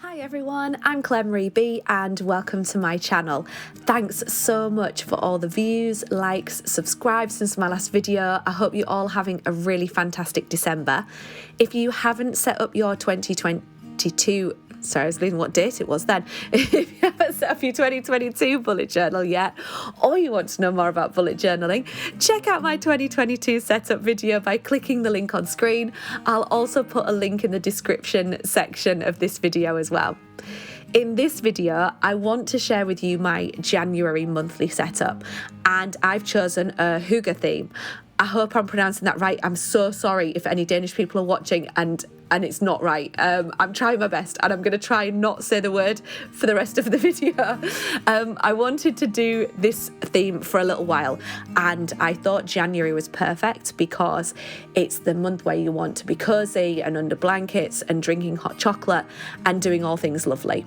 Hi everyone, I'm Claire Marie B and welcome to my channel. Thanks so much for all the views, likes, subscribes since my last video. I hope you're all having a really fantastic December. If you haven't set up your 2022, sorry, I was leaving what date it was then. If you haven't set up your 2022 bullet journal yet, or you want to know more about bullet journaling, check out my 2022 setup video by clicking the link on screen. I'll also put a link in the description section of this video as well. In this video, I want to share with you my January monthly setup, and I've chosen a Hygge theme. I hope I'm pronouncing that right. I'm so sorry if any Danish people are watching and it's not right. I'm trying my best and I'm going to try and not say the word for the rest of the video. I wanted to do this theme for a little while and I thought January was perfect because it's the month where you want to be cozy and under blankets and drinking hot chocolate and doing all things lovely.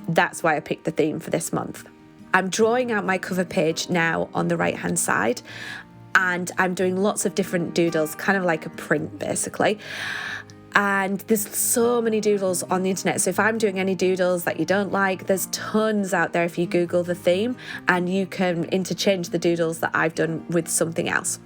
That's why I picked the theme for this month. I'm drawing out my cover page now on the right hand side, and I'm doing lots of different doodles, kind of like a print basically. And there's so many doodles on the internet, so if I'm doing any doodles that you don't like, there's tons out there if you Google the theme, and you can interchange the doodles that I've done with something else.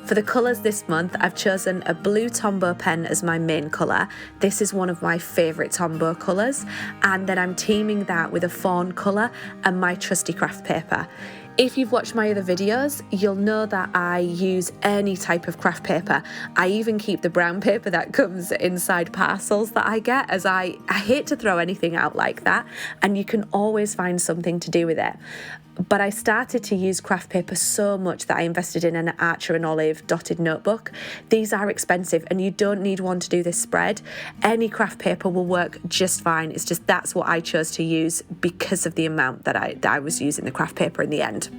For the colours this month, I've chosen a blue Tombow pen as my main colour. This is one of my favourite Tombow colours, and then I'm teaming that with a fawn colour and my trusty craft paper. If you've watched my other videos, you'll know that I use any type of craft paper. I even keep the brown paper that comes inside parcels that I get, as I hate to throw anything out like that, and you can always find something to do with it. But I started to use craft paper so much that I invested in an Archer and Olive dotted notebook. These are expensive and you don't need one to do this spread. Any craft paper will work just fine. It's just that's what I chose to use because of the amount that I was using the craft paper in the end.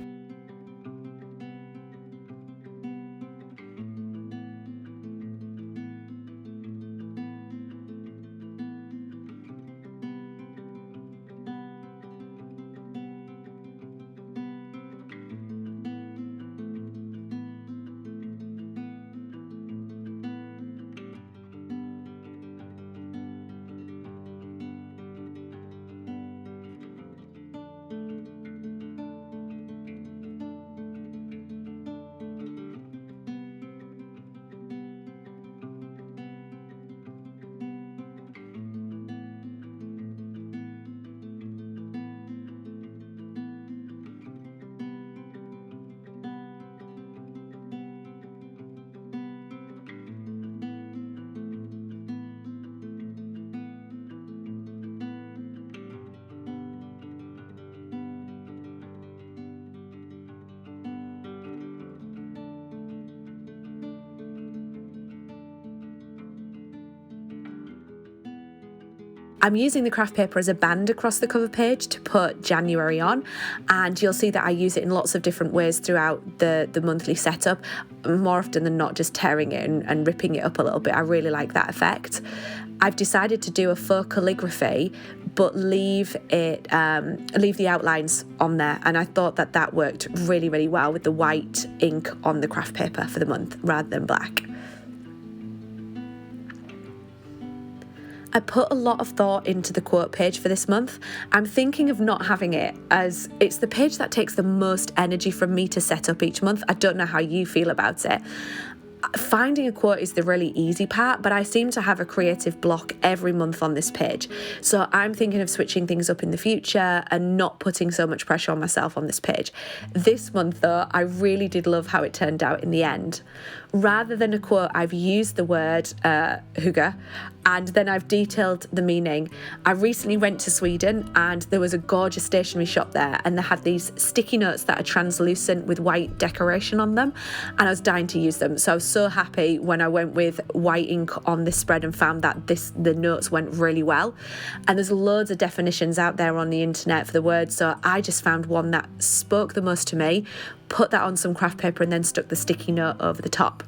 I'm using the craft paper as a band across the cover page to put January on, and you'll see that I use it in lots of different ways throughout the monthly setup, more often than not just tearing it and ripping it up a little bit. I really like that effect. I've decided to do a faux calligraphy but leave the outlines on there, and I thought that worked really, really well with the white ink on the craft paper for the month rather than black. I put a lot of thought into the quote page for this month. I'm thinking of not having it, as it's the page that takes the most energy from me to set up each month. I don't know how you feel about it. Finding a quote is the really easy part, but I seem to have a creative block every month on this page. So I'm thinking of switching things up in the future and not putting so much pressure on myself on this page. This month, though, I really did love how it turned out in the end. Rather than a quote, I've used the word Hygge, and then I've detailed the meaning. I recently went to Sweden and there was a gorgeous stationery shop there, and they had these sticky notes that are translucent with white decoration on them, and I was dying to use them. So I was so happy when I went with white ink on this spread and found that the notes went really well. And there's loads of definitions out there on the internet for the word, so I just found one that spoke the most to me, put that on some craft paper and then stuck the sticky note over the top.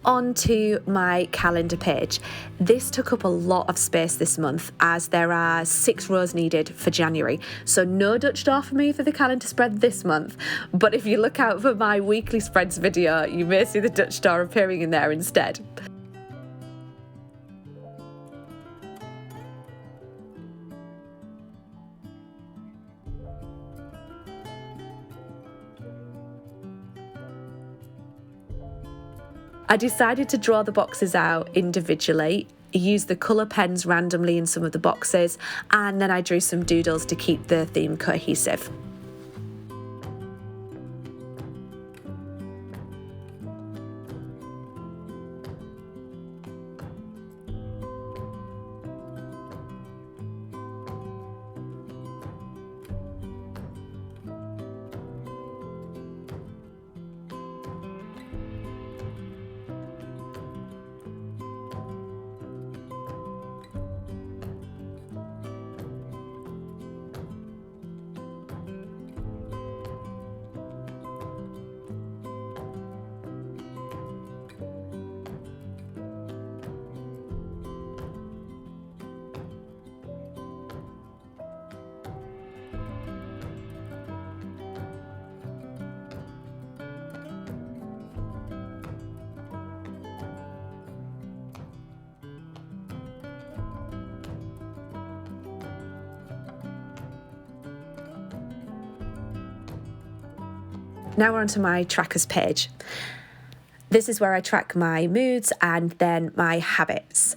On to my calendar page. This took up a lot of space this month as there are 6 rows needed for January. So no Dutch door for me for the calendar spread this month. But if you look out for my weekly spreads video, you may see the Dutch door appearing in there instead. I decided to draw the boxes out individually, use the colour pens randomly in some of the boxes, and then I drew some doodles to keep the theme cohesive. Now we're onto my trackers page. This is where I track my moods and then my habits.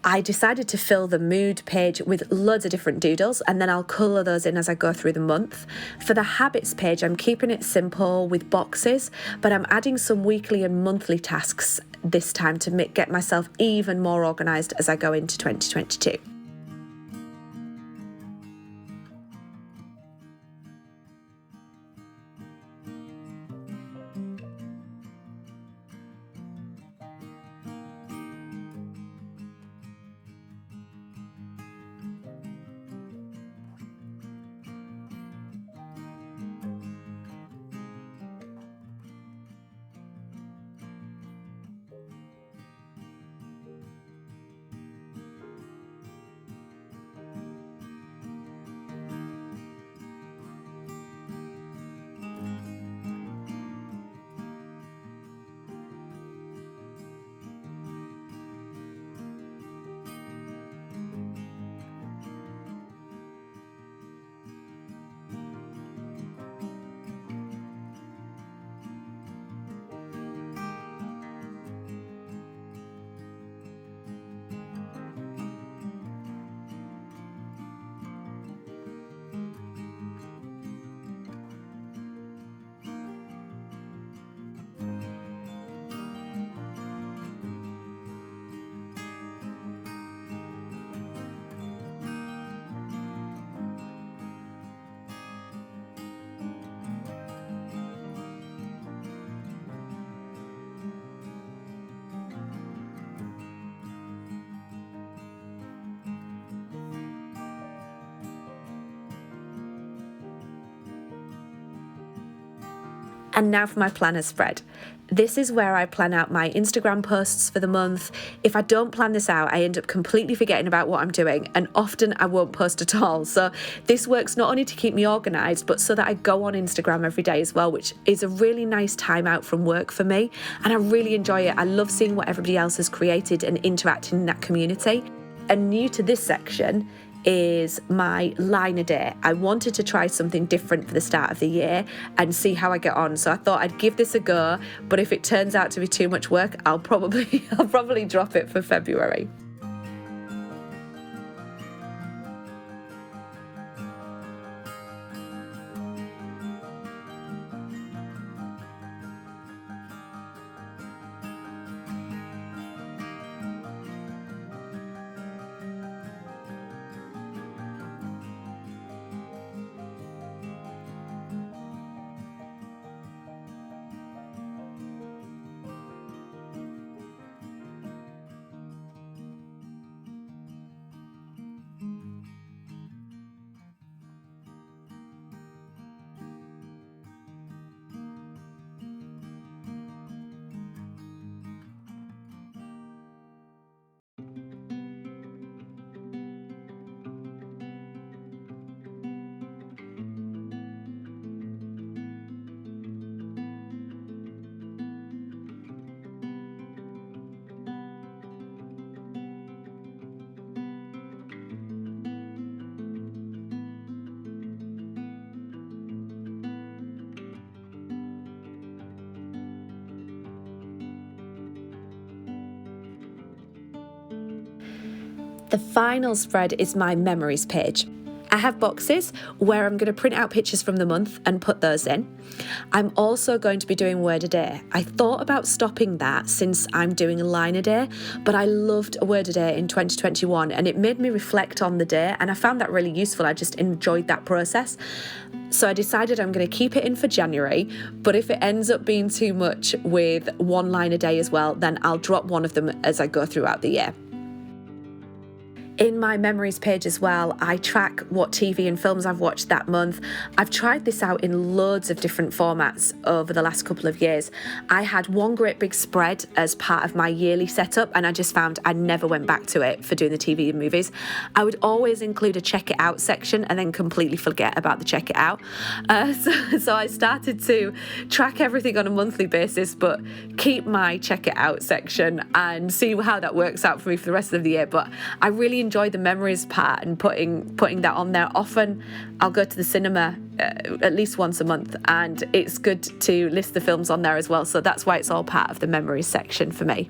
I decided to fill the mood page with loads of different doodles, and then I'll colour those in as I go through the month. For the habits page, I'm keeping it simple with boxes, but I'm adding some weekly and monthly tasks this time to get myself even more organised as I go into 2022. And now for my planner spread. This is where I plan out my Instagram posts for the month. If I don't plan this out, I end up completely forgetting about what I'm doing, and often I won't post at all. So this works not only to keep me organised, but so that I go on Instagram every day as well, which is a really nice time out from work for me. And I really enjoy it. I love seeing what everybody else has created and interacting in that community. And new to this section is my liner day. I wanted to try something different for the start of the year and see how I get on. So I thought I'd give this a go, but if it turns out to be too much work, I'll probably drop it for February. The final spread is my memories page. I have boxes where I'm going to print out pictures from the month and put those in. I'm also going to be doing word a day. I thought about stopping that since I'm doing a line a day, but I loved a word a day in 2021 and it made me reflect on the day, and I found that really useful. I just enjoyed that process. So I decided I'm going to keep it in for January, but if it ends up being too much with one line a day as well, then I'll drop one of them as I go throughout the year. In my memories page as well, I track what TV and films I've watched that month. I've tried this out in loads of different formats over the last couple of years. I had one great big spread as part of my yearly setup, and I just found I never went back to it for doing the TV and movies. I would always include a check it out section and then completely forget about the check it out. So I started to track everything on a monthly basis, but keep my check it out section and see how that works out for me for the rest of the year. But I really enjoy the memories part and putting that on there. Often I'll go to the cinema at least once a month, and it's good to list the films on there as well. So that's why it's all part of the memories section for me.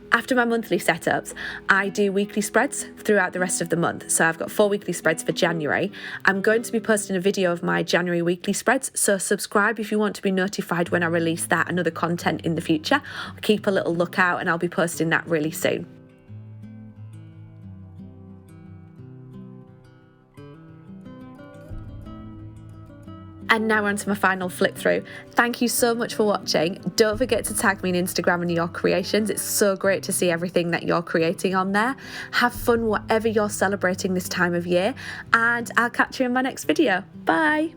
After my monthly setups, I do weekly spreads throughout the rest of the month. So I've got 4 weekly spreads for January. I'm going to be posting a video of my January weekly spreads, so subscribe if you want to be notified when I release that and other content in the future. Keep a little lookout and I'll be posting that really soon. And now on to my final flip through. Thank you so much for watching. Don't forget to tag me on Instagram and your creations. It's so great to see everything that you're creating on there. Have fun whatever you're celebrating this time of year, and I'll catch you in my next video. Bye.